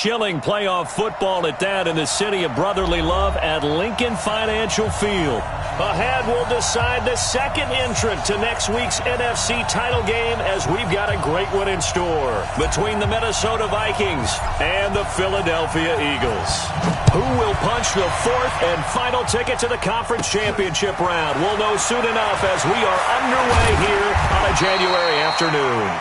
Chilling playoff football at that in the city of brotherly love at Lincoln Financial Field. Ahead, we'll decide the second entrant to next week's NFC title game as we've got a great one in store between the Minnesota Vikings and the Philadelphia Eagles. Who will punch the fourth and final ticket to the conference championship round? We'll know soon enough as we are underway here on a January afternoon.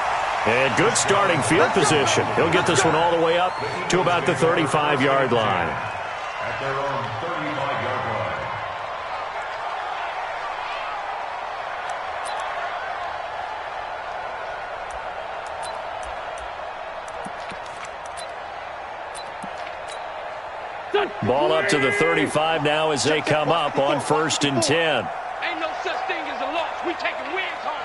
And good starting field position. He'll get this one all the way up to about the 35-yard line. At their own 35-yard line. Ball up to the 35 now as they come up on 1st and 10. Ain't no such thing as a loss. We taking wins home.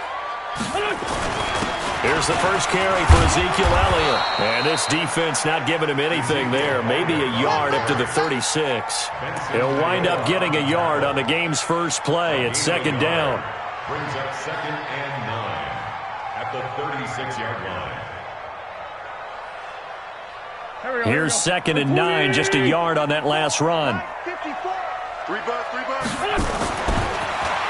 Here's the first carry for Ezekiel Elliott. And this defense not giving him anything there. Maybe a yard up to the 36. He'll wind up getting a yard on the game's first play. It's 2nd down. Brings up 2nd and 9 at the 36-yard line. Here's 2nd and 9, just a yard on that last run. 3 back.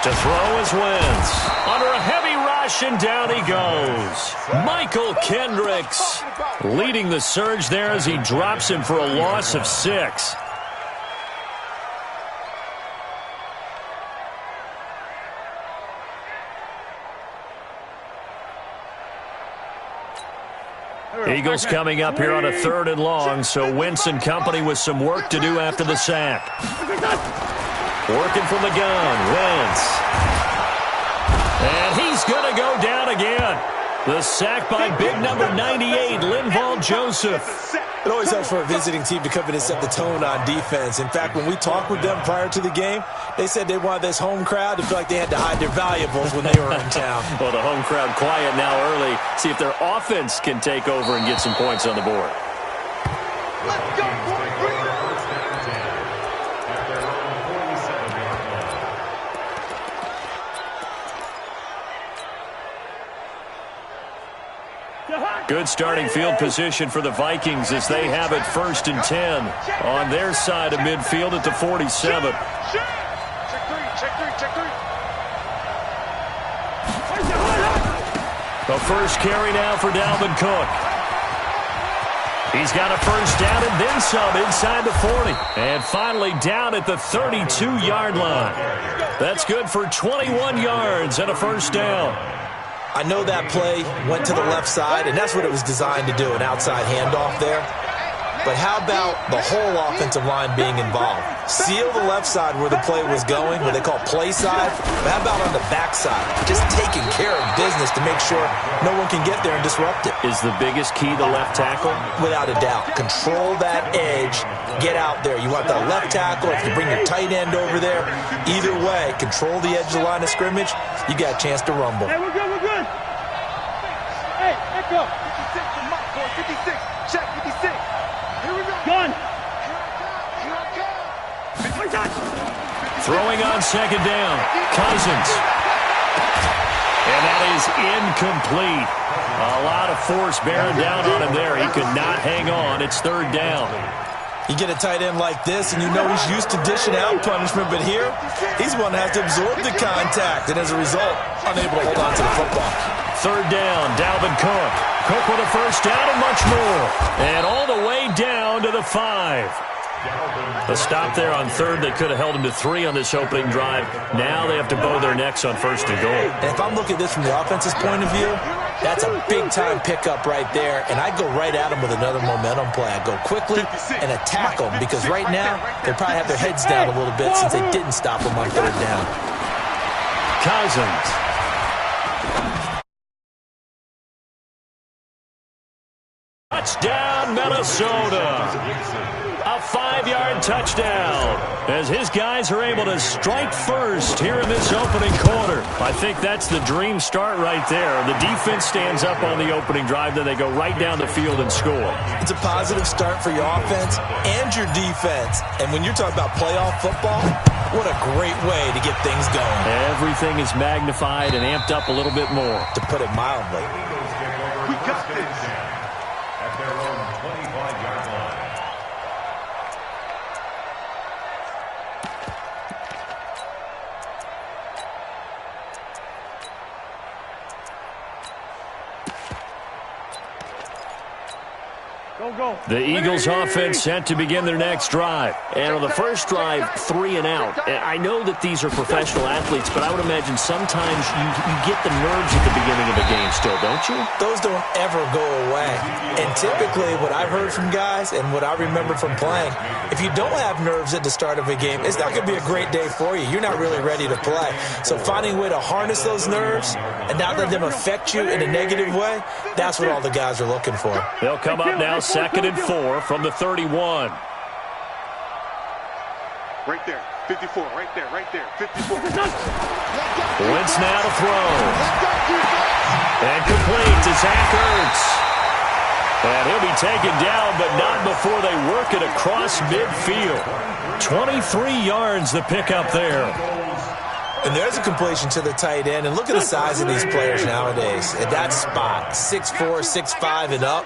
To throw is Wentz. Under a heavy rush, and down he goes. Michael Kendricks leading the surge there as he drops him for a loss of 6. Eagles coming up here on a 3rd and long, so Wentz and company with some work to do after the sack. Working from the gun, Wentz. And he's going to go down again. The sack by big number 98, Linval Joseph. It always helps for a visiting team to come in and set the tone on defense. In fact, when we talked with them prior to the game, they said they wanted this home crowd to feel like they had to hide their valuables when they were in town. Well, the home crowd quiet now early. See if their offense can take over and get some points on the board. Let's go, boy. Good starting field position for the Vikings as they have it 1st and 10 on their side of midfield at the 47. The first carry now for Dalvin Cook. He's got a first down and then some inside the 40. And finally down at the 32-yard line. That's good for 21 yards and a first down. I know that play went to the left side, and that's what it was designed to do, an outside handoff there. But how about the whole offensive line being involved? Seal the left side where the play was going, what they call play side. But how about on the back side? Just taking care of business to make sure no one can get there and disrupt it. Is the biggest key the left tackle? Without a doubt. Control that edge. Get out there. You want the left tackle. If you bring your tight end over there, either way, control the edge of the line of scrimmage. You got a chance to rumble. Hey, we're good, we're good. Hey, echo. 56 to Mike, boy. 56. Check, 56. Here we go. Gun. Here I come. Throwing on 2nd down. Cousins. And that is incomplete. A lot of force bearing down on him there. He could not hang on. It's 3rd down. You get a tight end like this, and you know he's used to dishing out punishment, but here, he's one that has to absorb the contact, and as a result, unable to hold on to the football. 3rd down, Dalvin Cook. Cook with a first down and much more. And all the way down to the 5. The stop there on 3rd, they could have held him to 3 on this opening drive. Now they have to bow their necks on 1st and goal. And if I'm looking at this from the offense's point of view, that's a big-time pickup right there, and I go right at them with another momentum play. I go quickly and attack them because right now they probably have their heads down a little bit since they didn't stop them on 3rd down. Cousins. Touchdown, Minnesota. A 5-yard touchdown as his guys are able to strike first here in this opening quarter. I think that's the dream start right there. The defense stands up on the opening drive, then they go right down the field and score. It's a positive start for your offense and your defense. And when you're talking about playoff football, what a great way to get things going. Everything is magnified and amped up a little bit more. To put it mildly. We got this. At their own 25-yard line. The Eagles offense set to begin their next drive. And on the first drive, 3 and out. I know that these are professional athletes, but I would imagine sometimes you get the nerves at the beginning of a game still, don't you? Those don't ever go away. And typically what I've heard from guys and what I remember from playing, if you don't have nerves at the start of a game, it's not going to be a great day for you. You're not really ready to play. So finding a way to harness those nerves and not let them affect you in a negative way, that's what all the guys are looking for. They'll come up now 2nd and 4 from the 31. Right there, 54, right there, 54. Wentz now to throw. And complete to Zach Ertz. And he'll be taken down, but not before they work it across midfield. 23 yards the pickup there. And there's a completion to the tight end. And look at the size of these players nowadays. At that spot, 6'4", 6'5", and up.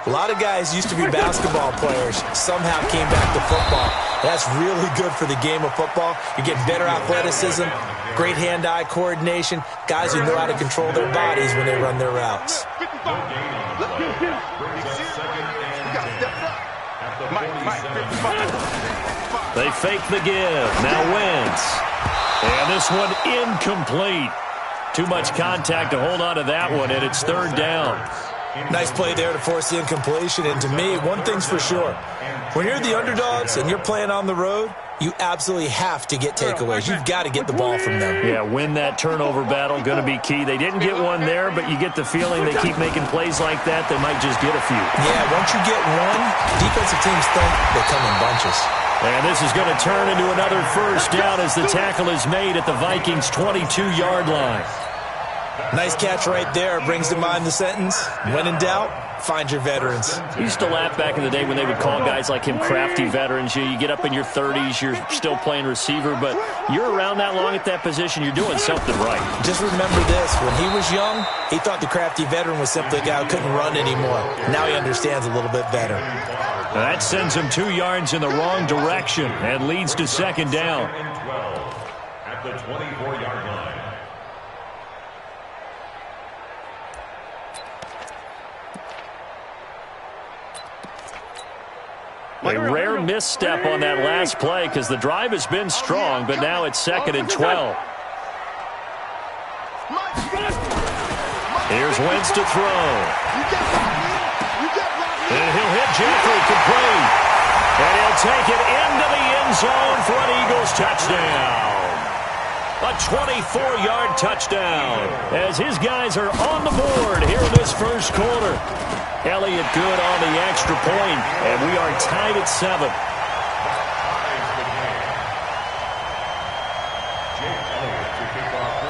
A lot of guys used to be basketball players, somehow came back to football. That's really good for the game of football. You're getting better athleticism, great hand-eye coordination, guys who know how to control their bodies when they run their routes. They fake the give. Now Wentz. And this one incomplete. Too much contact to hold on to that one, and it's 3rd down. Nice play there to force the incompletion. And to me, one thing's for sure. When you're the underdogs and you're playing on the road, you absolutely have to get takeaways. You've got to get the ball from them. Yeah, win that turnover battle, going to be key. They didn't get one there, but you get the feeling they keep making plays like that, they might just get a few. Yeah, once you get one, defensive teams think they come in bunches. And this is going to turn into another 1st down as the tackle is made at the Vikings' 22-yard line. Nice catch right there. Brings to mind the sentence, when in doubt, find your veterans. I used to laugh back in the day when they would call guys like him crafty veterans. You get up in your 30s, you're still playing receiver, but you're around that long at that position, you're doing something right. Just remember this. When he was young, he thought the crafty veteran was simply a guy who couldn't run anymore. Now he understands a little bit better. That sends him 2 yards in the wrong direction and leads to 2nd down. At the 24-yard line. A rare misstep on that last play because the drive has been strong, but now it's 2nd and 12. Here's Wentz to throw. And he'll hit Jeffrey complete. And he'll take it into the end zone for an Eagles touchdown. A 24-yard touchdown as his guys are on the board here in this 1st quarter. Elliott good on the extra point, and we are tied at 7.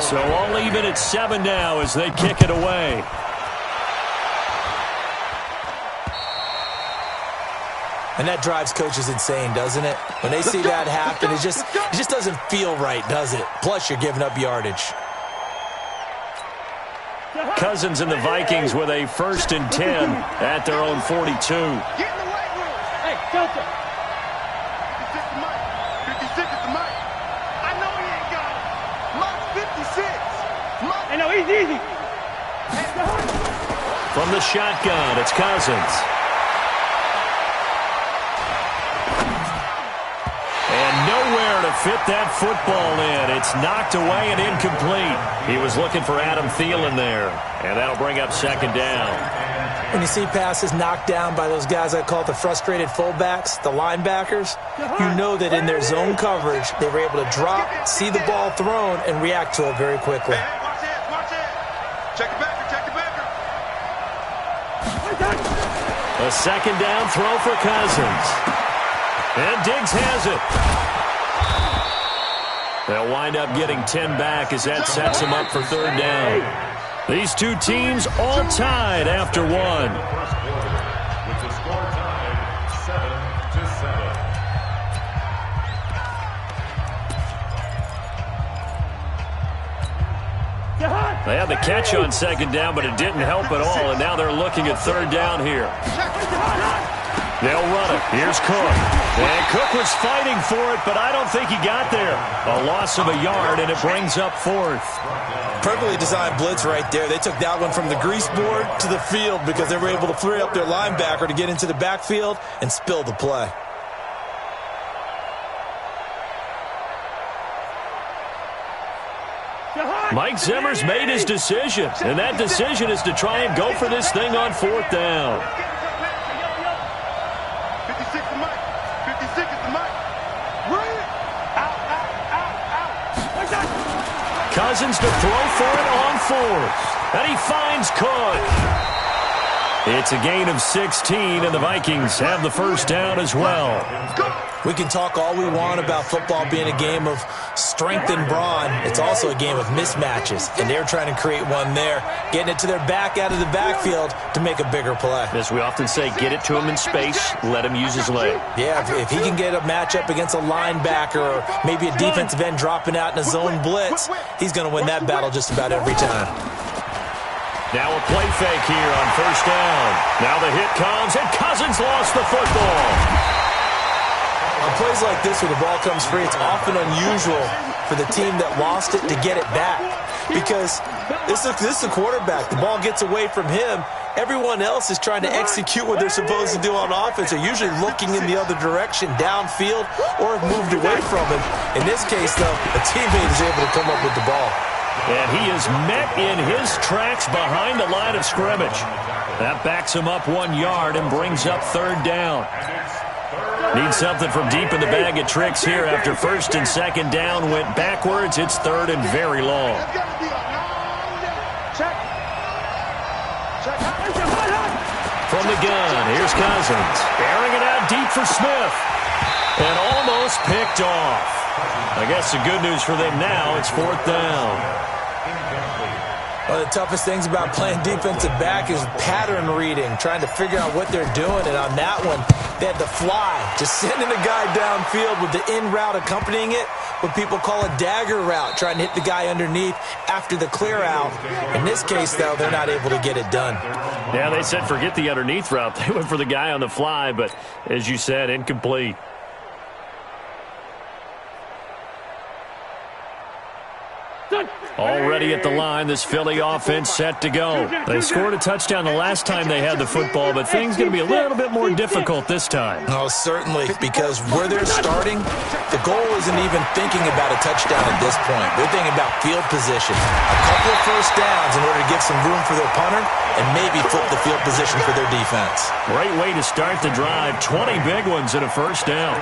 So all even at 7 now as they kick it away. And that drives coaches insane, doesn't it? When they see that happen, it just doesn't feel right, does it? Plus, you're giving up yardage. Cousins and the Vikings with a 1st and 10 at their own 42. Get in the weight room. Hey, Delta. 56 is the mic. I know he ain't got it. Mike's 56. Hey, no, easy. From the shotgun, it's Cousins. And nowhere to fit that football in. It's knocked away and incomplete. He was looking for Adam Thielen there, and that'll bring up 2nd down. When you see passes knocked down by those guys I call the frustrated fullbacks, the linebackers, you know that in their zone coverage, they were able to drop, see the ball thrown, and react to it very quickly. Watch it. Check it back. A 2nd down throw for Cousins. And Diggs has it. They'll wind up getting 10 back as that sets them up for 3rd down. These two teams all tied after 1. With the score tied 7-7. They had the catch on 2nd down, but it didn't help at all, and now they're looking at 3rd down here. They'll run it. Here's Cook. And Cook was fighting for it, but I don't think he got there. A loss of a yard, and it brings up fourth. Perfectly designed blitz right there. They took that one from the grease board to the field because they were able to free up their linebacker to get into the backfield and spill the play. Mike Zimmer's made his decision, and that decision is to try and go for this thing on fourth down. 56 to Mike. 56 is the Mike. Run it. Out. Cousins to throw for it on fourth. And he finds Cook. It's a gain of 16, and the Vikings have the first down as well. We can talk all we want about football being a game of strength and brawn. It's also a game of mismatches, and they're trying to create one there, getting it to their back out of the backfield to make a bigger play. As we often say, get it to him in space, let him use his leg. Yeah, if he can get a matchup against a linebacker or maybe a defensive end dropping out in a zone blitz, he's going to win that battle just about every time. Now a play fake here on first down. Now the hit comes, and Cousins lost the football. On plays like this where the ball comes free, it's often unusual for the team that lost it to get it back because this is the quarterback. The ball gets away from him. Everyone else is trying to execute what they're supposed to do on offense. They're usually looking in the other direction, downfield, or have moved away from him. In this case, though, a teammate is able to come up with the ball. And he is met in his tracks behind the line of scrimmage. That backs him up 1 yard and brings up third down. Need something from deep in the bag of tricks here after first and second down went backwards. It's third and very long. From the gun, here's Cousins. Airing it out deep for Smith. And almost picked off. I guess the good news for them now, it's fourth down. One of the toughest things about playing defensive back is pattern reading, trying to figure out what they're doing. And on that one, they had to fly, just sending a guy downfield with the in route accompanying it, what people call a dagger route, trying to hit the guy underneath after the clear out. In this case, though, they're not able to get it done. Yeah, they said forget the underneath route. They went for the guy on the fly, but as you said, incomplete. Already at the line, this Philly offense set to go. They scored a touchdown the last time they had the football, but things going to be a little bit more difficult this time. Oh, certainly, because where they're starting, the goal isn't even thinking about a touchdown at this point. They're thinking about field position. A couple of first downs in order to give some room for their punter and maybe flip the field position for their defense. Great way to start the drive. 20 big ones and a first down.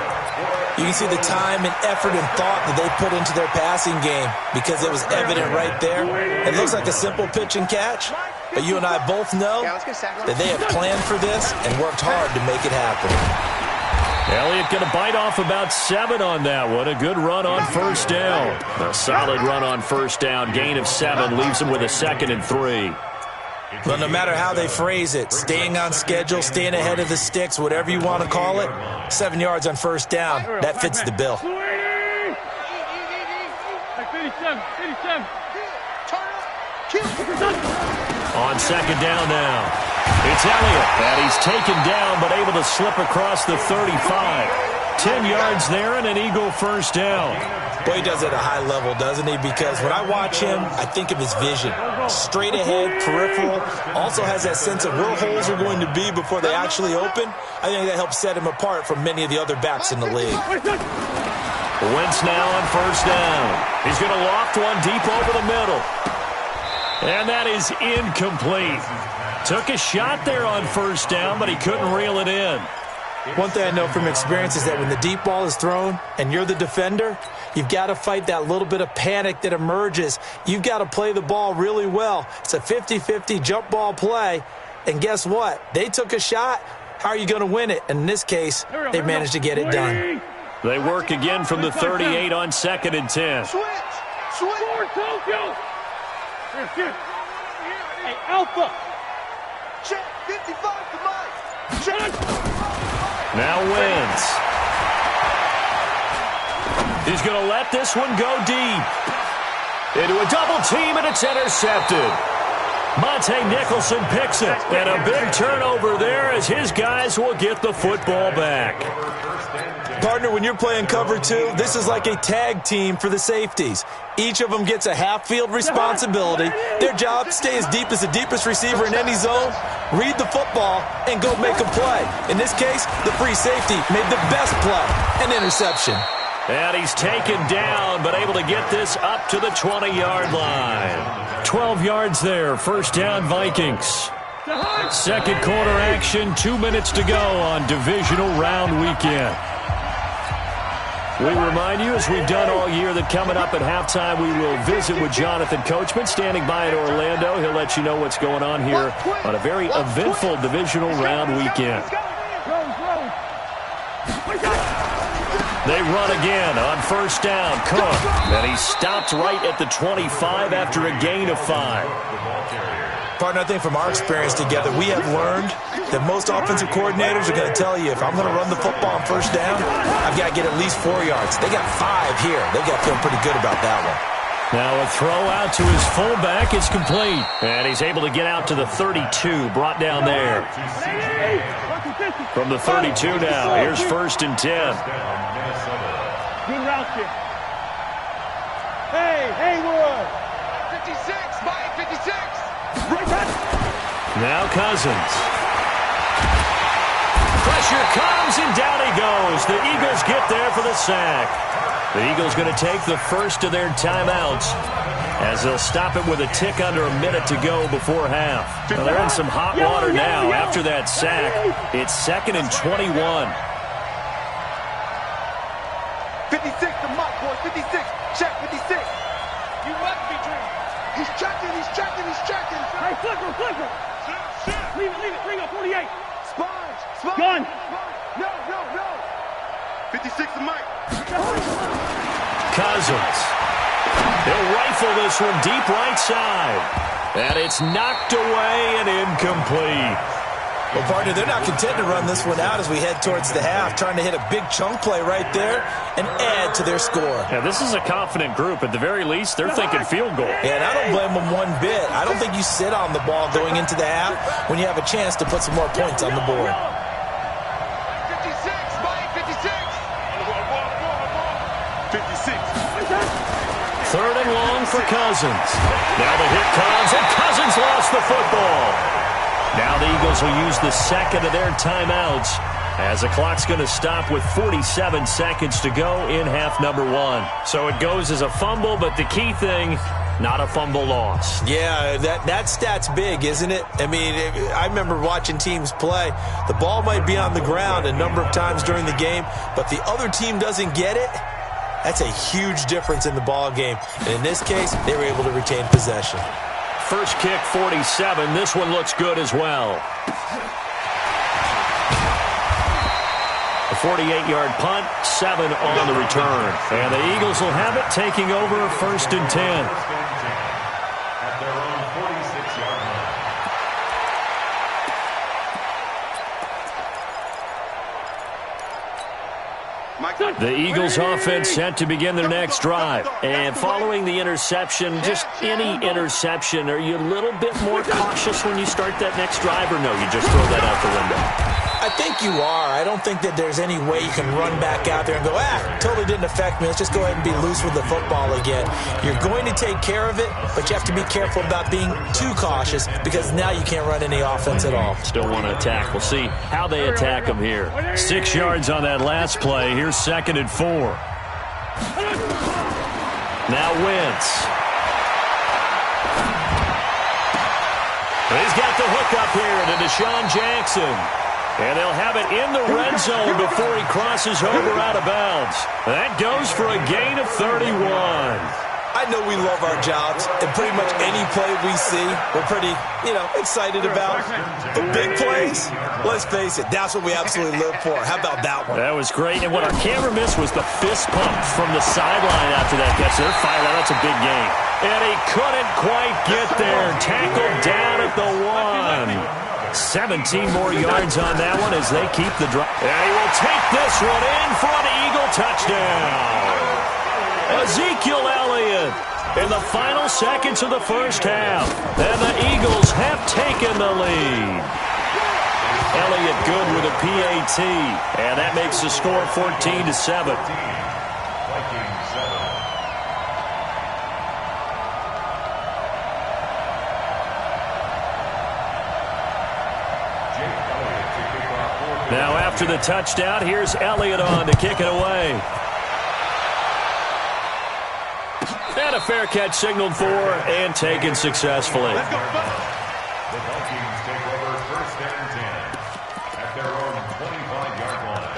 You can see the time and effort and thought that they put into their passing game because it was evident right there. It looks like a simple pitch and catch, but you and I both know that they have planned for this and worked hard to make it happen. Elliott going to bite off about 7 on that one. A good run on first down. A solid run on first down. Gain of 7 leaves him with a 2nd and 3. Well, no matter how they phrase it, staying on schedule, staying ahead of the sticks, whatever you want to call it, 7 yards on first down, that fits the bill. On second down now, it's Elliott, and he's taken down but able to slip across the 35. 10 yards there and an Eagle first down. Boy, he does it at a high level, doesn't he? Because when I watch him, I think of his vision. Straight ahead, peripheral, also has that sense of where holes are going to be before they actually open. I think that helps set him apart from many of the other backs in the league. Wentz now on first down. He's going to loft one deep over the middle. And that is incomplete. Took a shot there on first down, but he couldn't reel it in. One thing I know from experience is that when the deep ball is thrown and you're the defender, you've got to fight that little bit of panic that emerges. You've got to play the ball really well. It's a 50-50 jump ball play. And guess what? They took a shot. How are you going to win it? And in this case, they managed to get it done. They work again from the 38 on 2nd and 10. Switch. Hey, Alpha. Check 55 to Mike. Check. Now Wentz. He's going to let this one go deep. Into a double team, and it's intercepted. Monte Nicholson picks it. And a big turnover there as his guys will get the football back. Partner, when you're playing cover two, this is like a tag team for the safeties. Each of them gets a half-field responsibility. Their job, stay as deep as the deepest receiver in any zone, read the football, and go make a play. In this case, the free safety made the best play, an interception. And he's taken down, but able to get this up to the 20-yard line. 12 yards there, first down Vikings. Second quarter action, 2 minutes to go on divisional round weekend. We remind you, as we've done all year, that coming up at halftime, we will visit with Jonathan Coachman, standing by in Orlando. He'll let you know what's going on here on a very eventful divisional round weekend. They run again on first down. Cook, and he's stopped right at the 25 after a gain of 5. Partner, I think from our experience together, we have learned that most offensive coordinators are going to tell you, if I'm going to run the football on first down, I've got to get at least 4 yards. They got 5 here. They've got to feel pretty good about that one. Now a throw out to his fullback is complete. And he's able to get out to the 32, brought down there. From the 32 now, here's first and 10. Good route here. Hey, Haywood. 56, Mike, 56. Now Cousins. Pressure comes, and down he goes. The Eagles get there for the sack. The Eagles going to take the first of their timeouts as they'll stop it with a tick under a minute to go before half. Well, they're in some hot water now after that sack. It's 2nd and 21. 56 to Mike, boy. 56. Check 56. You must be dreaming. He's checking. Hey, flicker. Leave it. Bring up 48. Sponge. Gun. No. 56 to Mike. Cousins. They'll rifle this one deep right side. And it's knocked away and incomplete. Well, partner, they're not content to run this one out as we head towards the half, trying to hit a big chunk play right there and add to their score. Yeah, this is a confident group. At the very least, they're thinking field goal. Yeah, and I don't blame them one bit. I don't think you sit on the ball going into the half when you have a chance to put some more points on the board. 56, Mike, 56. 56. Third and long for Cousins. Now the hit comes, and Cousins lost the football. Now the Eagles will use the second of their timeouts as the clock's going to stop with 47 seconds to go in half number 1. So it goes as a fumble, but the key thing, not a fumble loss. Yeah, that stat's big, isn't it? I mean, I remember watching teams play. The ball might be on the ground a number of times during the game, but the other team doesn't get it. That's a huge difference in the ball game. And in this case, they were able to retain possession. First kick, 47. This one looks good as well. A 48-yard punt, 7 on the return. And the Eagles will have it, taking over first and 10. At their own 46-yard line. The Eagles offense set to begin their next drive. And following the interception, just any interception, are you a little bit more cautious when you start that next drive, or no, you just throw that out the window? I think you are. I don't think that there's any way you can run back out there and go, totally didn't affect me. Let's just go ahead and be loose with the football again. You're going to take care of it, but you have to be careful about being too cautious because now you can't run any offense at all. Still want to attack. We'll see how they attack them here. 6 yards on that last play. Here's 2nd and 4. Now Wentz. He's got the hook up here to Deshaun Jackson. And they'll have it in the red zone before he crosses over out of bounds. That goes for a gain of 31. I know we love our jobs, and pretty much any play we see, we're pretty, excited about. The big plays, let's face it, that's what we absolutely live for. How about that one? That was great, and what our camera missed was the fist pump from the sideline after that catch. They're fired out. That's a big game. And he couldn't quite get there. Tackled down at the 1. 17 more yards on that one as they keep the drive. And he will take this one in for an Eagle touchdown. Ezekiel Elliott in the final seconds of the first half. And the Eagles have taken the lead. Elliott good with a PAT. And that makes the score 14-7. Now after the touchdown, here's Elliott on to kick it away. And a fair catch signaled for and taken successfully. The Vikings take over first and 10 at their own 25-yard line.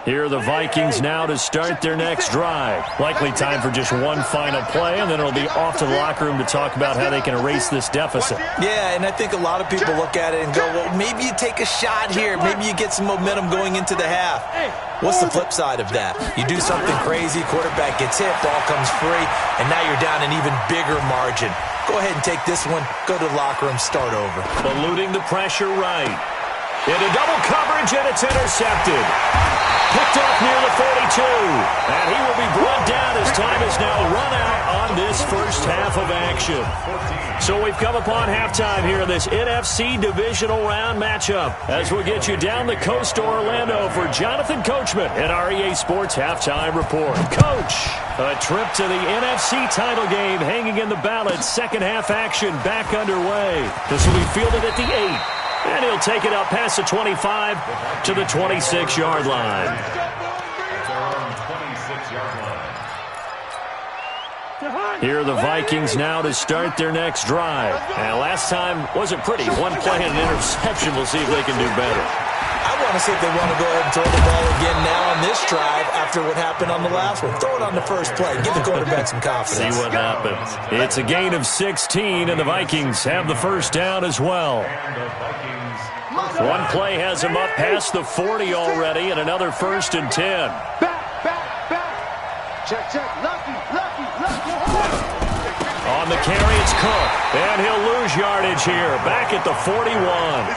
Here are the Vikings now to start their next drive. Likely time for just one final play, and then it'll be off to the locker room to talk about how they can erase this deficit. Yeah, and I think a lot of people look at it and go, well, maybe you take a shot here. Maybe you get some momentum going into the half. What's the flip side of that? You do something crazy, quarterback gets hit, ball comes free, and now you're down an even bigger margin. Go ahead and take this one, go to the locker room, start over. Eluding the pressure right. Into double coverage, and it's intercepted. Picked off near the 42. And he will be brought down as time is now run out on this first half of action. So we've come upon halftime here in this NFC divisional round matchup as we get you down the coast to Orlando for Jonathan Coachman in our EA Sports Halftime Report. Coach, a trip to the NFC title game hanging in the balance. Second half action back underway. This will be fielded at the 8. And he'll take it out past the 25 to the 26-yard line. Here are the Vikings now to start their next drive. And last time wasn't pretty. One play and an interception. We'll see if they can do better. I want to see if they want to go ahead and throw the ball again now on this drive after what happened on the last one. Throw it on the first play. Give the quarterback some confidence. See what happens. It's a gain of 16, and the Vikings have the first down as well. One play has them up past the 40 already, and another 1st and 10. Back. Check. Lucky. On the carry, it's Cook, and he'll lose yardage here. Back at the 41.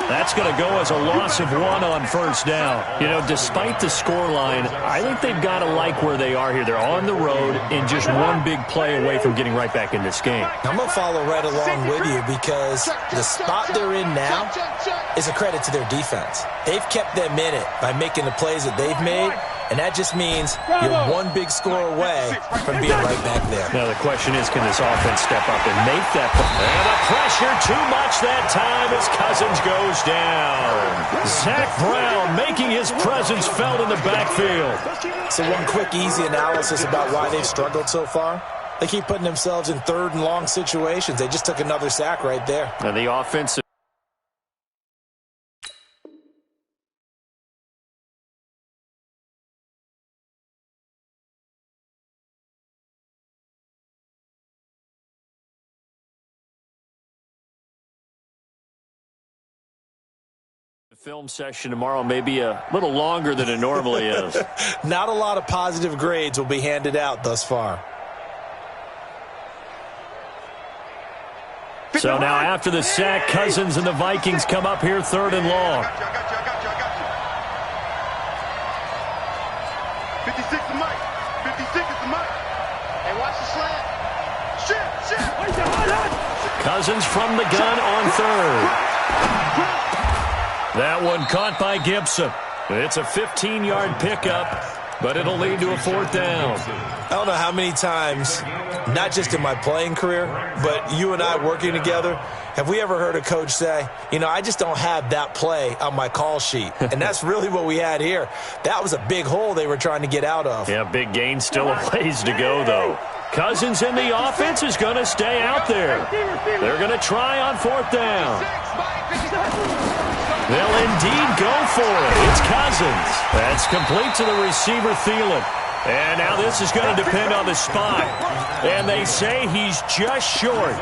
That's going to go as a loss of 1 on first down. You know, despite the scoreline, I think they've got to like where they are here. They're on the road and just one big play away from getting right back in this game. I'm going to follow right along with you because the spot they're in now is a credit to their defense. They've kept them in it by making the plays that they've made, and that just means you're one big score away from being right back there. Now the question is, can this offense step up and make that play? And the pressure too much that time as Cousins goes down. Zach Brown making his presence felt in the backfield. So one quick, easy analysis about why they've struggled so far. They keep putting themselves in 3rd and long situations. They just took another sack right there. And the offensive film session tomorrow may be a little longer than it normally is. Not a lot of positive grades will be handed out thus far. So now after the sack, Cousins and the Vikings come up here 3rd and long. 56 is Mike. 56 is Mike. Hey, watch the slant. Shit. Cousins from the gun on 3rd. That one caught by Gibson. It's a 15-yard pickup, but it'll lead to a 4th down. I don't know how many times, not just in my playing career, but you and I working together, have we ever heard a coach say, you know, I just don't have that play on my call sheet. And that's really what we had here. That was a big hole they were trying to get out of. Yeah, big gain, still a ways to go, though. Cousins in the offense is going to stay out there. They're going to try on 4th down. They'll indeed go for it. It's Cousins. That's complete to the receiver, Thielen. And now this is going to depend on the spot. And they say he's just short.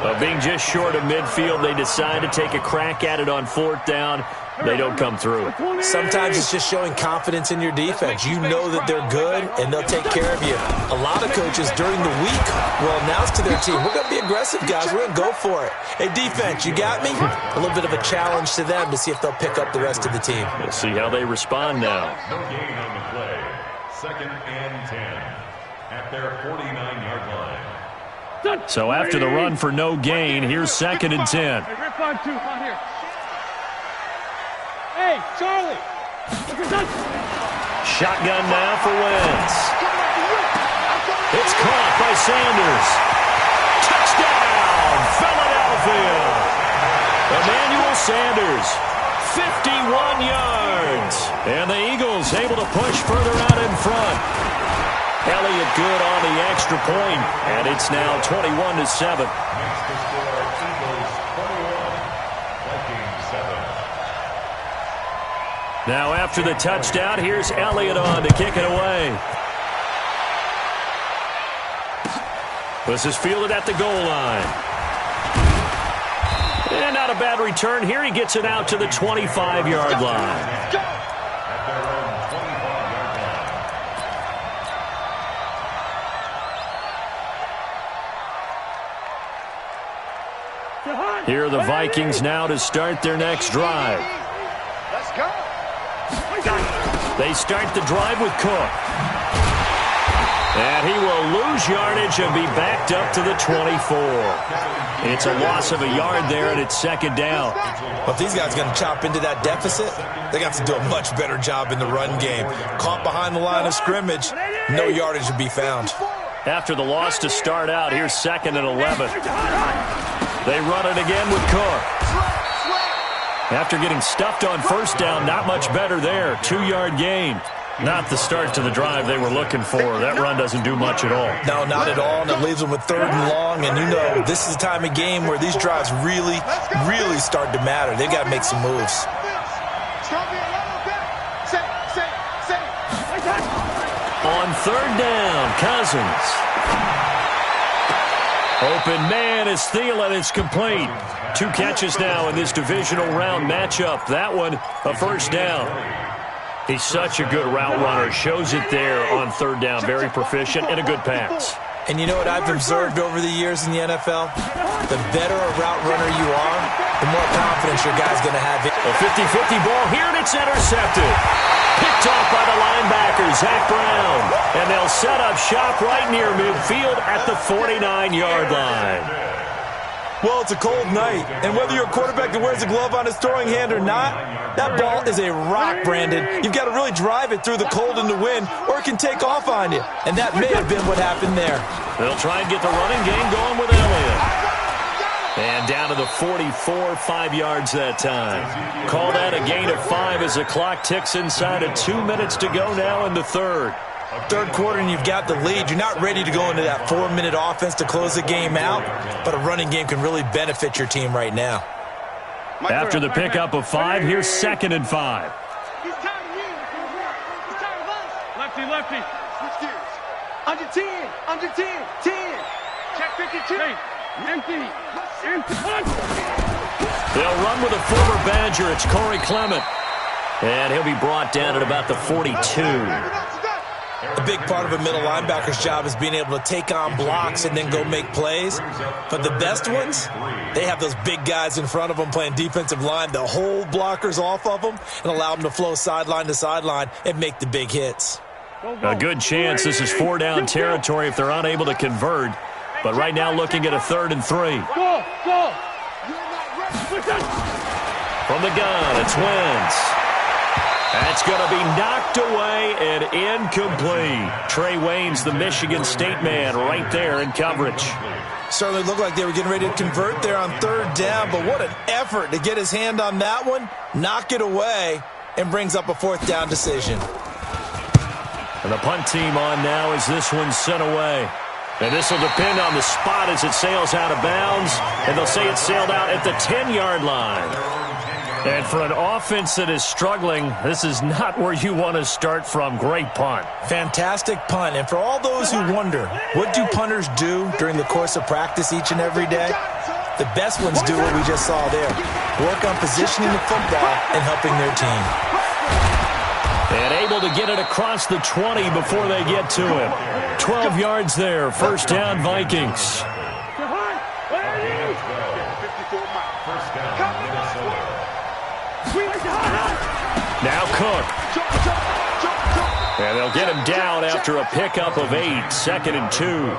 Of being just short of midfield, they decide to take a crack at it on 4th down. they don't come through. Sometimes it's just showing confidence in your defense. You know that they're good, and they'll take care of you. A lot of coaches during the week will announce to their team, we're going to be aggressive, guys. We're going to go for it. Hey, defense, you got me? A little bit of a challenge to them to see if they'll pick up the rest of the team. We'll see how they respond now. No gain on the play. 2nd and 10 at their 49-yard line. So after the run for no gain, here's 2nd and 10. Hey, rip on 2, on here. Hey, Charlie. Shotgun now for Wentz. It's caught by Sanders. Touchdown, Philadelphia. Emmanuel Sanders, 51 yards. And the Eagles able to push further out in front. Elliott good on the extra point, and it's now 21-7. Makes the score Eagles 21, Vikings 7. Now after the touchdown, here's Elliott on to kick it away. This is fielded at the goal line. And not a bad return here. He gets it out to the 25-yard line. At their own 25-yard line. Here are the Vikings now to start their next drive. Let's go. They start the drive with Cook. And he will lose yardage and be backed up to the 24. It's a loss of a yard there, and it's 2nd down. Well, if these guys are going to chop into that deficit, they got to do a much better job in the run game. Caught behind the line of scrimmage, no yardage to be found. After the loss to start out, here's 2nd and 11. They run it again with Cook. After getting stuffed on 1st down, not much better there. 2-yard gain. Not the start to the drive they were looking for. That run doesn't do much at all. No, not at all, and it leaves them with 3rd and long, and you know this is the time of game where these drives really, really start to matter. They've got to make some moves. On 3rd down, Cousins. Open man is Thielen. It's complete. 2 catches now in this divisional round matchup. That one, a 1st down. He's such a good route runner. Shows it there on 3rd down. Very proficient and a good pass. And you know what I've observed over the years in the NFL? The better a route runner you are, the more confidence your guy's going to have. A 50-50 ball here, and it's intercepted. Picked off by the linebacker, Zach Brown. And they'll set up shop right near midfield at the 49-yard line. Well, it's a cold night, and whether you're a quarterback that wears a glove on his throwing hand or not, that ball is a rock, Brandon. You've got to really drive it through the cold and the wind, or it can take off on you. And that may have been what happened there. They'll try and get the running game going with Elliott. And down to the 44, 5 yards that time. Call that a gain of 5 as the clock ticks inside of 2 minutes to go now in the 3rd. 3rd quarter and you've got the lead. You're not ready to go into that 4-minute offense to close the game out, but a running game can really benefit your team right now. After the pickup of 5, here's 2nd and 5. He's tired of you. He's tired of us. Lefty, lefty. Switch gears. Under 10. Under 10. 10. Check 52. Hey, empty. Empty. They'll run with a former Badger. It's Corey Clement. And he'll be brought down at about the 42. A big part of a middle linebacker's job is being able to take on blocks and then go make plays. But the best ones, they have those big guys in front of them playing defensive line that hold blockers off of them and allow them to flow sideline to sideline and make the big hits. A good chance this is 4-down territory if they're unable to convert. But right now looking at a 3rd and 3. Go, go. From the gun, it's Wentz. That's going to be knocked away and incomplete. Trey Waynes, the Michigan State man, right there in coverage. Certainly looked like they were getting ready to convert there on 3rd down, but what an effort to get his hand on that one, knock it away, and brings up a 4th down decision. And the punt team on now as this one's sent away. And this will depend on the spot as it sails out of bounds. And they'll say it sailed out at the 10-yard line. And for an offense that is struggling, this is not where you want to start from. Great punt. Fantastic punt. And for all those who wonder, what do punters do during the course of practice each and every day? The best ones do what we just saw there. work on positioning the football and helping their team. And able to get it across the 20 before they get to him. 12 yards there. First down, Vikings. Now Cook. And they'll get him down after a pickup of 8. 2nd and 2.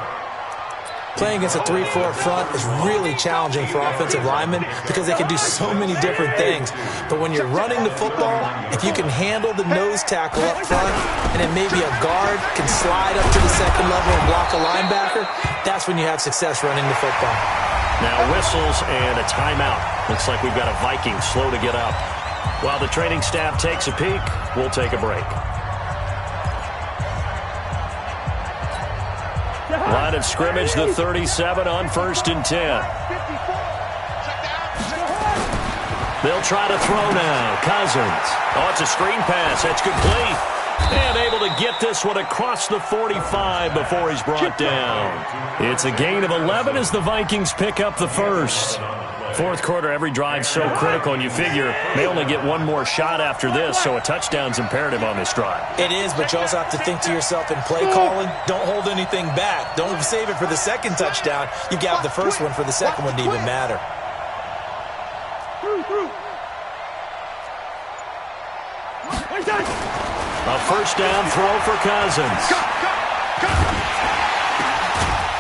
Playing against a 3-4 front is really challenging for offensive linemen because they can do so many different things. But when you're running the football, if you can handle the nose tackle up front and then maybe a guard can slide up to the second level and block a linebacker, that's when you have success running the football. Now whistles and a timeout. Looks like we've got a Viking slow to get up. While the training staff takes a peek, we'll take a break. Line of scrimmage, the 37 on 1st and 10. They'll try to throw now. Cousins. Oh, it's a screen pass. That's complete. And able to get this one across the 45 before he's brought down. It's a gain of 11 as the Vikings pick up the first. Fourth quarter, every drive so critical, and you figure they only get one more shot after this, so a touchdown's imperative on this drive. It is, but you also have to think to yourself in play calling, don't hold anything back. Don't save it for the second touchdown. You got the first one for the second one to even matter. A first down throw for Cousins.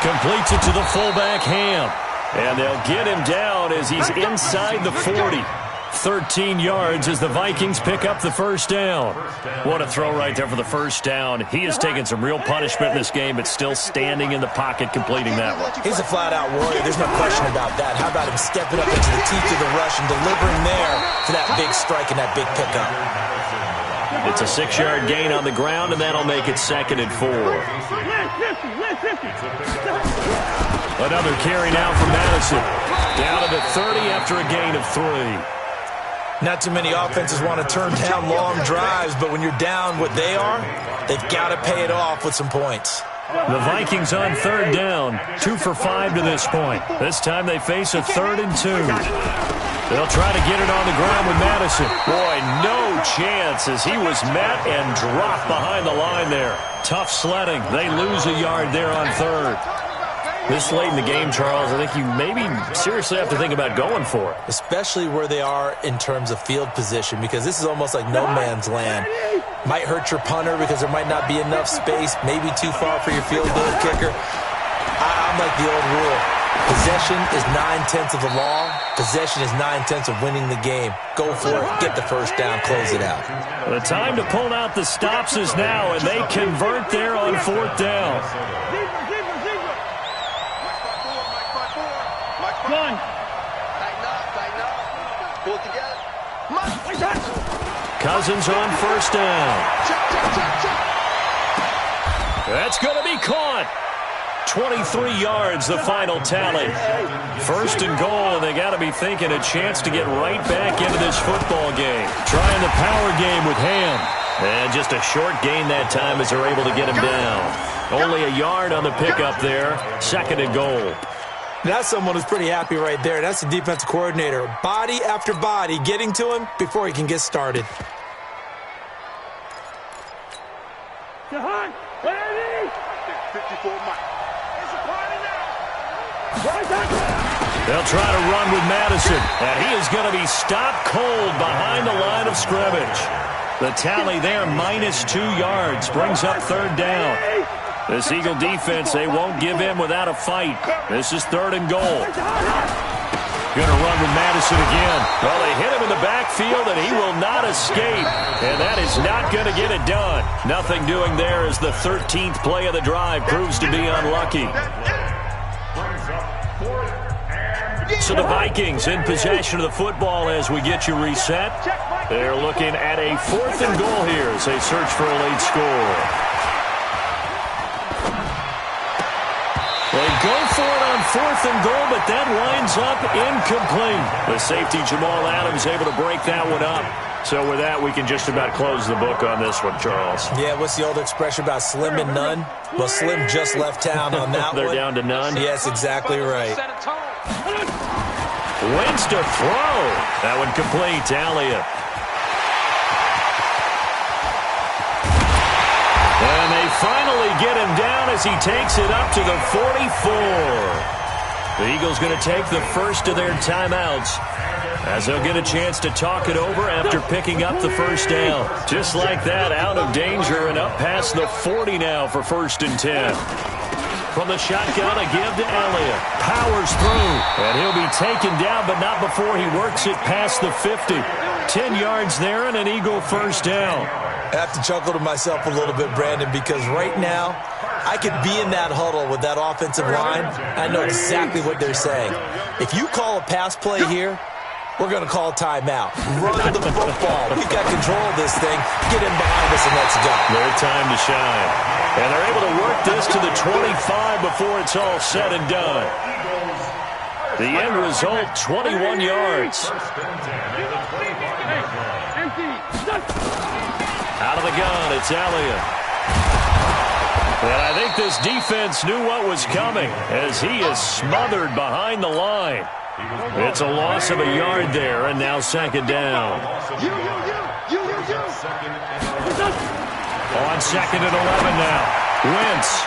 Completes it to the fullback, Ham. And they'll get him down as he's inside the 40. 13 yards as the Vikings pick up the first down. What a throw right there for the first down. He has taken some real punishment in this game, but still standing in the pocket completing that one. He's a flat-out warrior. There's no question about that. How about him stepping up into the teeth of the rush and delivering there for that big strike and that big pickup? It's a 6-yard gain on the ground, and that'll make it 2nd and 4. Another carry now from Madison. Down to the 30 after a gain of 3. Not too many offenses want to turn down long drives, but when you're down what they are, they've got to pay it off with some points. The Vikings on 3rd down, 2 for 5 to this point. This time they face a 3rd and 2. They'll try to get it on the ground with Madison. Boy, no chance as he was met and dropped behind the line there. Tough sledding. They lose a yard there on 3rd. This late in the game, Charles, I think you maybe seriously have to think about going for it. Especially where they are in terms of field position, because this is almost like no man's land. Might hurt your punter because there might not be enough space, maybe too far for your field goal kicker. I'm like the old rule. Possession is 9/10 of the law. Possession is 9/10 of winning the game. Go for it. Get the first down. Close it out. The time to pull out the stops is now, and they convert there on 4th down. Run. Cousins on 1st down. That's going to be caught. 23 yards, the final tally. 1st and goal, and they got to be thinking a chance to get right back into this football game. Trying the power game with Ham. And just a short gain that time as they're able to get him down. Only a yard on the pickup there. 2nd and goal. That's someone who's pretty happy right there. That's the defensive coordinator. Body after body getting to him before he can get started. They'll try to run with Madison, and he is going to be stopped cold behind the line of scrimmage. The tally there, -2 yards, brings up 3rd down. This Eagle defense, they won't give in without a fight. This is 3rd and goal. Going to run with Madison again. Well, they hit him in the backfield, and he will not escape. And that is not going to get it done. Nothing doing there as the 13th play of the drive proves to be unlucky. So the Vikings in possession of the football as we get you reset. They're looking at a 4th and goal here as they search for a late score. They go for it on 4th and goal, but that winds up incomplete. The safety, Jamal Adams, able to break that one up. So with that, we can just about close the book on this one, Charles. Yeah, what's the old expression about slim and none? Well, Slim just left town on that They're one. down to none? Yes, exactly right. Wins to throw. That one complete to Elliott. And they finally get him down as he takes it up to the 44. The Eagles going to take the first of their timeouts as they'll get a chance to talk it over after picking up the first down. Just like that, out of danger and up past the 40 now for 1st and 10. From the shotgun, a give to Elliott. Powers through, and he'll be taken down, but not before he works it past the 50. 10 yards there and an Eagle first down. I have to chuckle to myself a little bit, Brandon, because right now I could be in that huddle with that offensive line. I know exactly what they're saying. If you call a pass play here, we're going to call timeout. Run the football. We've got control of this thing. Get in behind us and let's go. Their time to shine. And they're able to work this to the 25 before it's all said and done. The end result, 21 yards. Out of the gun, it's Elliott. And I think this defense knew what was coming as he is smothered behind the line. It's a loss of a yard there, and now 2nd down. On 2nd and 11 now. Wentz.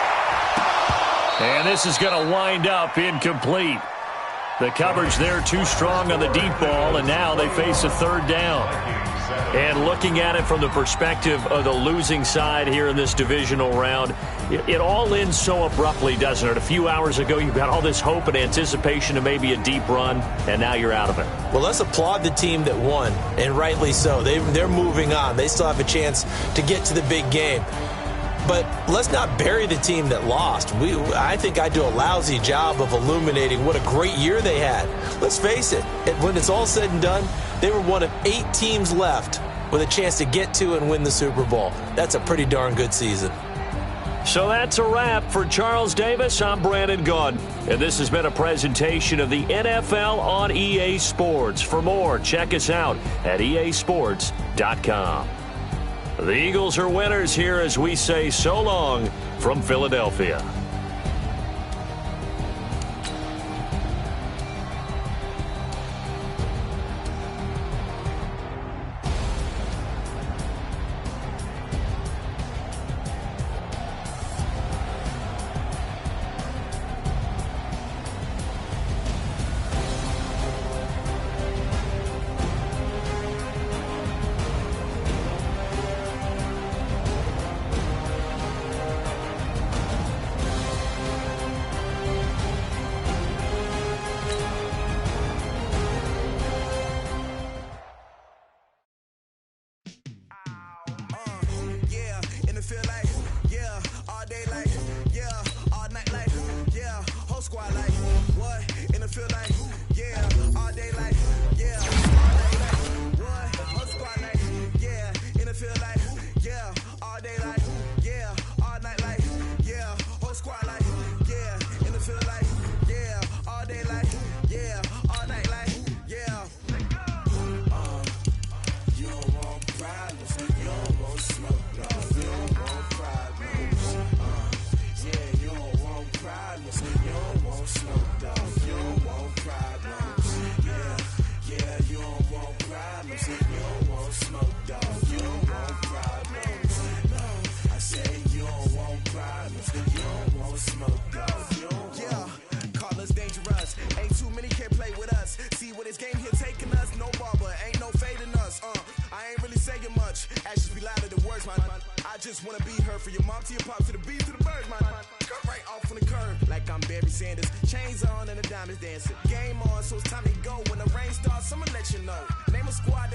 And this is going to wind up incomplete. The coverage there too strong on the deep ball, and now they face a 3rd down. And looking at it from the perspective of the losing side here in this divisional round, it all ends so abruptly, doesn't it? A few hours ago, you've got all this hope and anticipation of maybe a deep run, and now you're out of it. Well, let's applaud the team that won, and rightly so. They're moving on. They still have a chance to get to the big game. But let's not bury the team that lost. I think I do a lousy job of illuminating what a great year they had. Let's face it, when it's all said and done, they were one of 8 teams left with a chance to get to and win the Super Bowl. That's a pretty darn good season. So that's a wrap for Charles Davis. I'm Brandon Gaudin, and this has been a presentation of the NFL on EA Sports. For more, check us out at easports.com. The Eagles are winners here as we say so long from Philadelphia. Chains on and the diamonds dancing. Game on, so it's time to go. When the rain starts, I'ma let you know. Name a squad